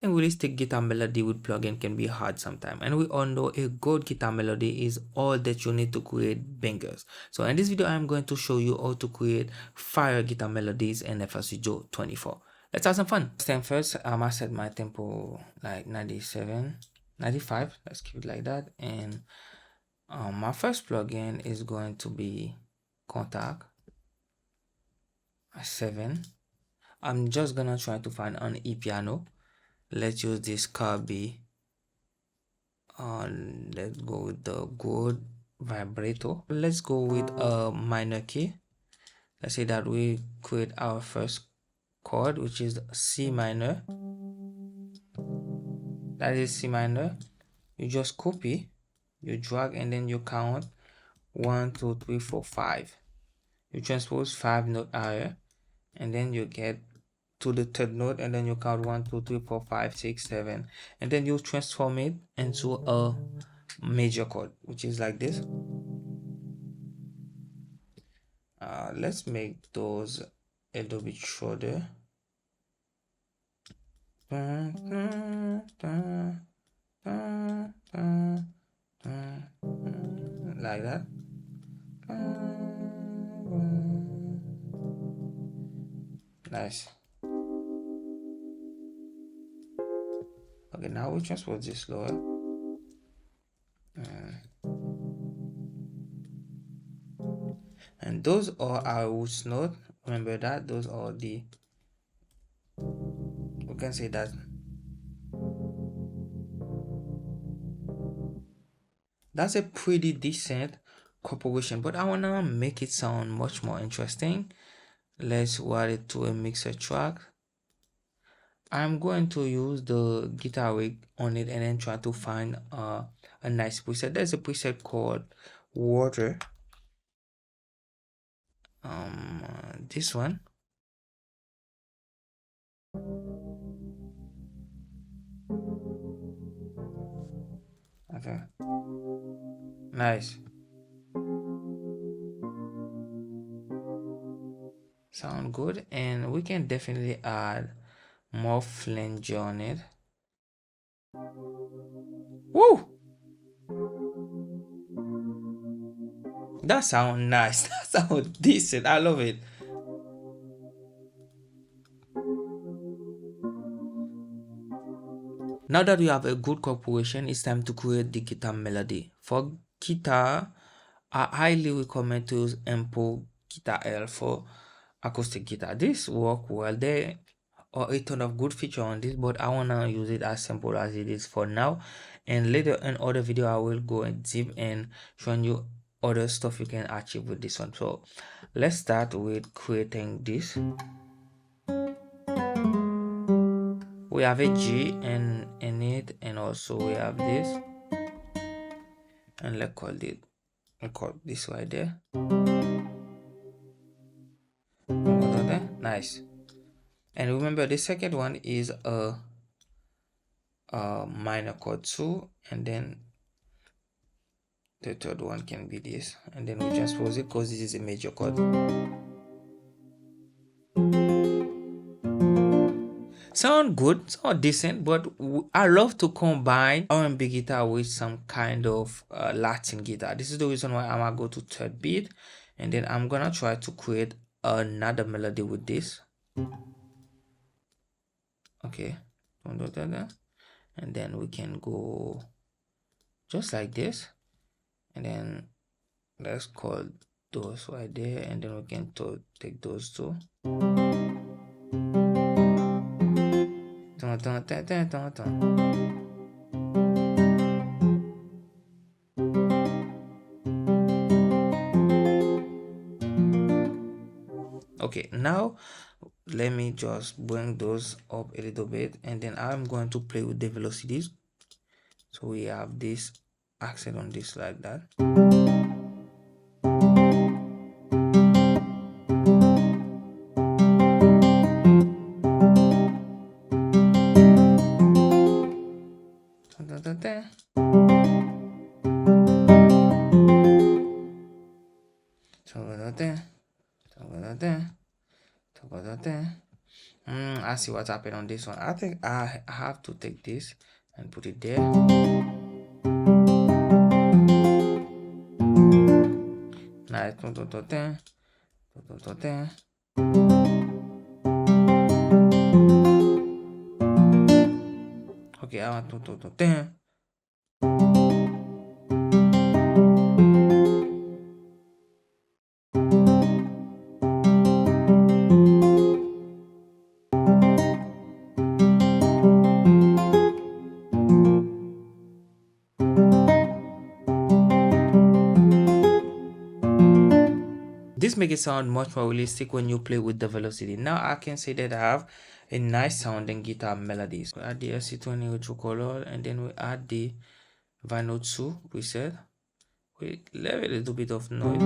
And realistic guitar melody with plugin can be hard sometimes, and we all know a good guitar melody is all that you need to create bangers. So in this video I'm going to show you how to create fire guitar melodies in FL Studio 24. Let's have some fun. First, I set my tempo like 97, 95. Let's keep it like that. And my first plugin is going to be Contact 7. I'm just gonna try to find an E piano. Let's use this Kirby. Let's go with the good vibrato. Let's go with a minor key. Let's say that we create our first chord, which is C minor. That is C minor. You just copy, you drag, and then you count 1, 2, 3, 4, 5. You transpose 5 note higher, and then you get to the third note, and then you count 1, 2, 3, 4, 5, 6, 7, and then you transform it into a major chord, which is like this. Let's make those a little bit shorter. Like that. Nice. Okay, now we transpose this lower. And those are our roots note. Remember that those are the, we can say that that's a pretty decent corporation, but I wanna make it sound much more interesting. Let's add it to a mixer track. I'm going to use the guitar rig on it and then try to find a nice preset. There's a preset called Water. This one. Okay. Nice. Sound good, and we can definitely add more flange on it. Woo! That sound nice. That sound decent. I love it. Now that we have a good corporation, it's time to create the guitar melody. For guitar, I highly recommend to use Ampo Guitar L for acoustic guitar. This work well. There are a ton of good feature on this, but I wanna use it as simple as it is for now. And later in other video, I will go in deep and show you other stuff you can achieve with this one. So let's start with creating this. We have a G in it, and also we have this, and let's call this right there. Nice. And remember, the second one is a minor chord 2, and then the third one can be this, and then we transpose it because this is a major chord. Sound good, sound decent, but I love to combine R&B guitar with some kind of Latin guitar. This is the reason why I'm gonna go to third beat, and then I'm gonna try to create another melody with this. Okay, and then we can go just like this, and then let's call those right there, and then we can take those two. Okay, now let me just bring those up a little bit, and then I'm going to play with the velocities. So we have this accent on this like that. I see what's happened on this one. I think I have to take this and put it there. Nice. Okay, I want to. This makes it sound much more realistic when you play with the velocity. Now I can say that I have a nice sounding guitar melodies. We add the SC20 with true color, and then we add the vinyl 2 preset. We leave a little bit of noise.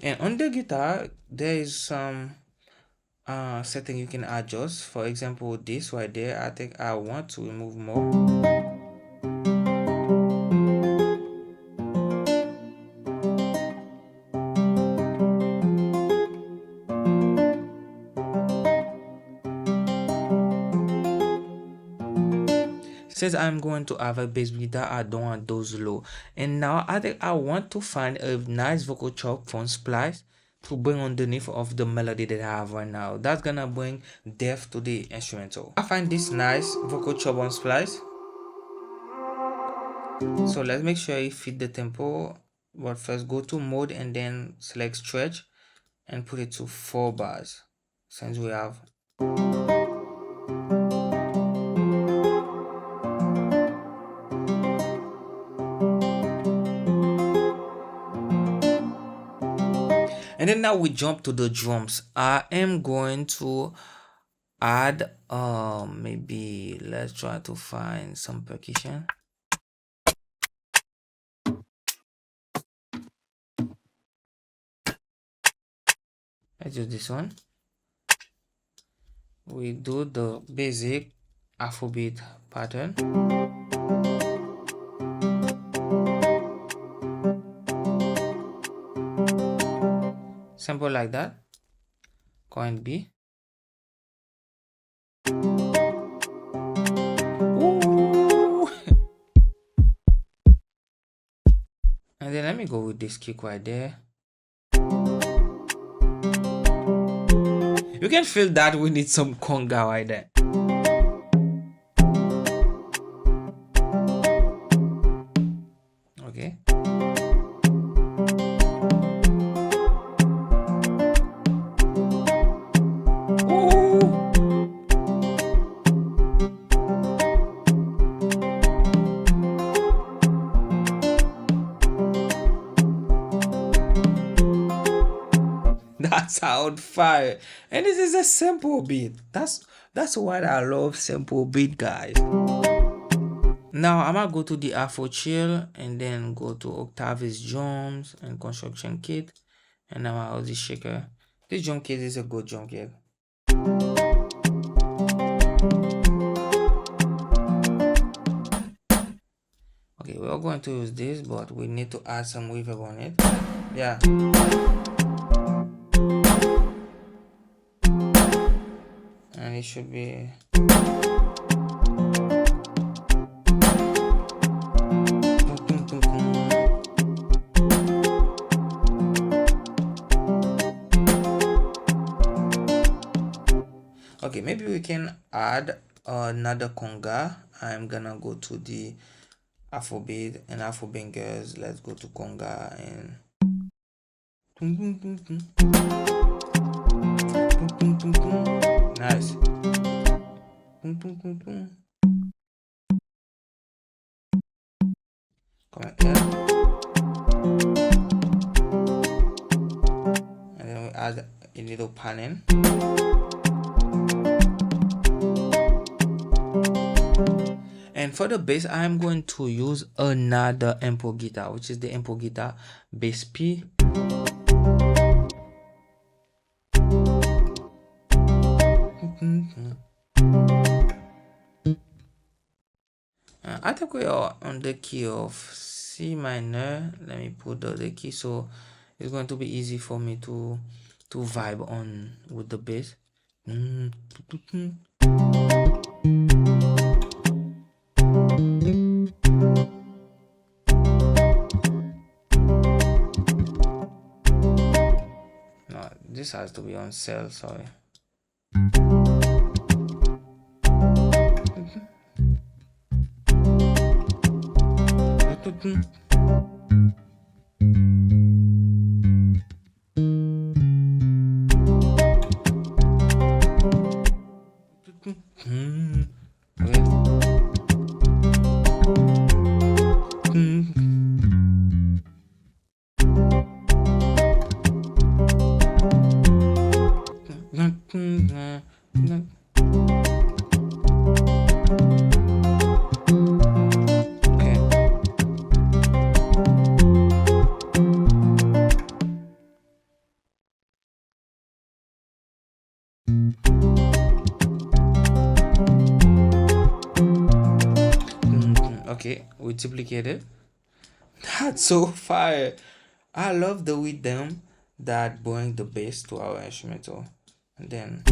And on the guitar, there is some setting you can adjust. For example, this right there, I think I want to remove more. Since I'm going to have a bass guitar, I don't want those low. And now I think I want to find a nice vocal chop from Splice to bring underneath of the melody that I have right now. That's gonna bring depth to the instrumental. I find this nice vocal chop on Splice. So let's make sure it fit the tempo. But first go to mode and then select stretch and put it to 4 bars. Since we have and then now we jump to the drums. I am going to add maybe let's try to find some percussion. Let's use this one. We do the basic Afrobeat pattern. Simple like that. Coin B. Ooh. And then let me go with this kick right there. You can feel that we need some conga right there. Okay. That sound fire, and this is a simple beat. That's what I love, simple beat, guys. Now I'm gonna go to the Afro Chill and then go to Octavis drums and construction kit, and I'm gonna use the shaker. This drum kit is a good drum kit. Okay, we're going to use this, but we need to add some reverb on it. Yeah. And it should be okay. Maybe we can add another conga. I'm gonna go to the Afrobeat and Afro bangers. Let's go to conga and nice. Come here. And then we add a little panning. And for the bass, I am going to use another import guitar, which is the import guitar bass P. I think we are on the key of C minor. Let me put the key so it's going to be easy for me to vibe on with the bass. No, this has to be on cell, sorry. Okay, we duplicate it. That's so fire. I love the rhythm that bring the bass to our instrumental. And then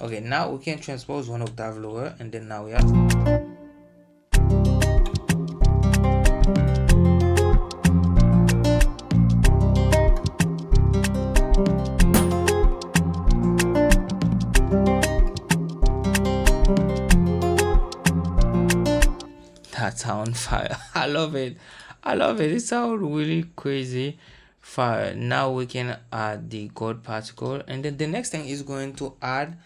okay, now we can transpose one octave lower, and then now we have that sound fire. I love it. I love it. It sounds really crazy fire. Now we can add the chord particle, and then the next thing is going to add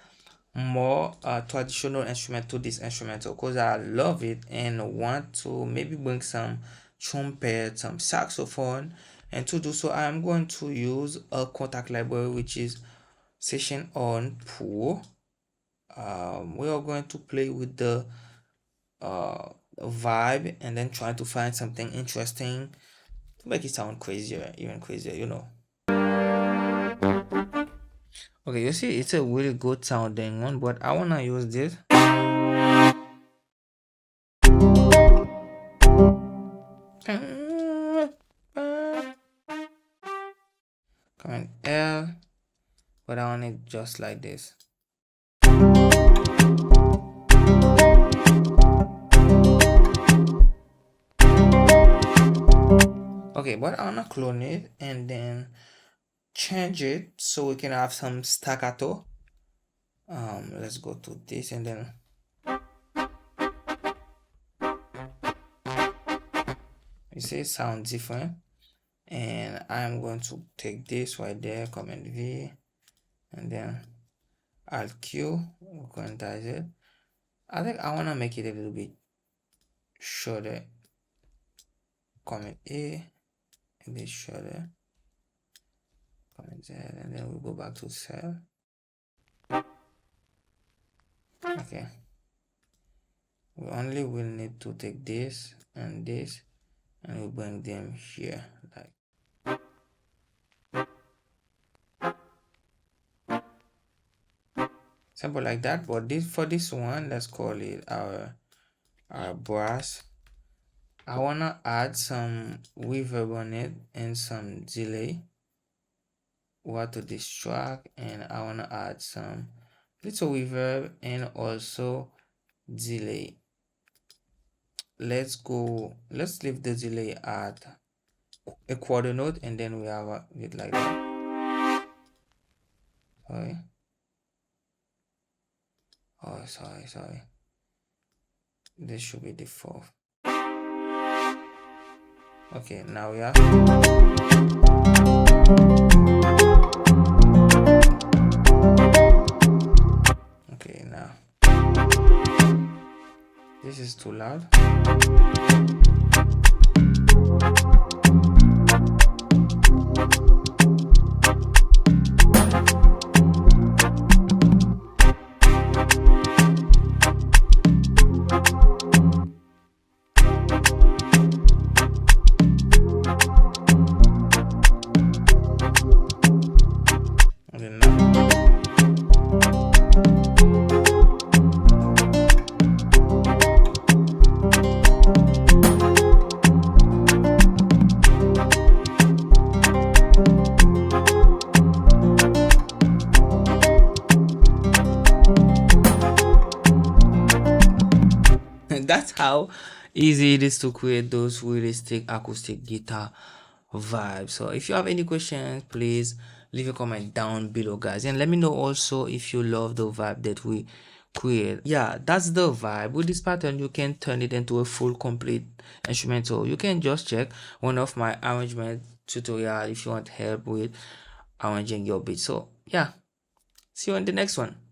more traditional instrument to this instrumental, because I love it and want to maybe bring some trumpet, some saxophone. And to do so, I am going to use a contact library, which is Session on Pro. We are going to play with the vibe and then try to find something interesting to make it sound crazier, even crazier, you know. Okay, you see, it's a really good sounding one, but I wanna use this. Command L, but I want it just like this. Okay, but I wanna clone it and then change it so we can have some staccato. Let's go to this, and then you see it sounds different. And I'm going to take this right there, Command V, and then Alt Q, quantize it. I think I want to make it a little bit shorter. Command A, a bit shorter. Command Z, and then we go back to cell. Okay. We only will need to take this, and we bring them here, like. Simple like that. But for this one, let's call it our brass. I wanna add some reverb on it and some delay. What to this track, and I wanna add some little reverb and also delay. Let's leave the delay at a quarter note, and then we have it like that. Sorry. Oh, sorry. This should be the fourth. Okay, now we have. Okay, now. This is too loud. Okay, now. That's how easy it is to create those realistic acoustic guitar vibes. So if you have any questions, please leave a comment down below, guys, and let me know also if you love the vibe that we create. Yeah, that's the vibe. With this pattern, you can turn it into a full complete instrumental. You can just check one of my arrangement tutorial if you want help with arranging your beat. So yeah, see you in the next one.